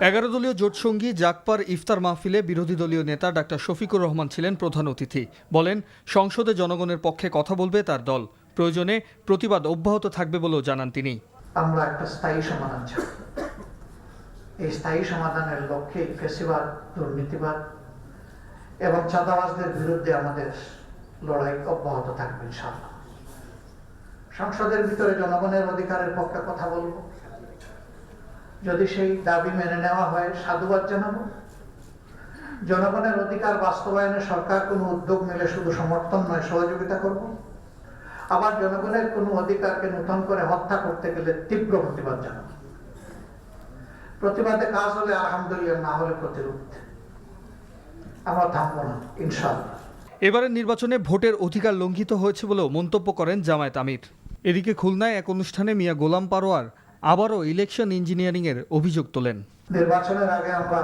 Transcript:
11 দলীয় জোটসঙ্গী জাগপার ইফতার মাহফিলে বিরোধী দলীয় নেতা ডাক্তার শফিকুর রহমান ছিলেন প্রধান অতিথি। বলেন, সংসদে জনগণের পক্ষে কথা বলবে তার দল, প্রয়োজনে প্রতিবাদ অব্যাহত থাকবে বলেও জানান তিনি। আমরা একটা স্থায়ী সমাধান চাই। এই স্থায়ী সমাধানের লক্ষ্যে ফ্যাসিবাদ, দুর্নীতিবাদ এবং চাঁদাবাজদের বিরুদ্ধে আমাদের লড়াই অব্যাহত থাকবে ইনশাআল্লাহ। সংসদের ভিতরে জনগণের অধিকারের পক্ষে কথা বলবো। যদি সেই দাবি মেনে নেওয়া হয়, সাধুবাদ জানাবো। জনগণের অধিকার বাস্তবায়নে সরকার কোনো উদ্যোগ নিলে শুধু সমর্থন নয়, সহযোগিতা করব। আবার জনগণের কোনো অধিকারকে নূতন করে হত্যা করতে গেলে তীব্র প্রতিবাদ জানাবো। প্রতিবাদে কাজ হলে আলহামদুলিল্লাহ, না হলে প্রতিরোধ। আমরা থামবো না ইনশাআল্লাহ। এবারের নির্বাচনে ভোটের অধিকার লঙ্ঘিত হয়েছে বলেও মন্তব্য করেন জামায়াত আমির। এদিকে খুলনায় এক অনুষ্ঠানে মিয়া গোলাম পারোয়ার আবারও ইলেকশন ইঞ্জিনিয়ারিংয়ের অভিযোগ তোলেন। নির্বাচনের আগে আমরা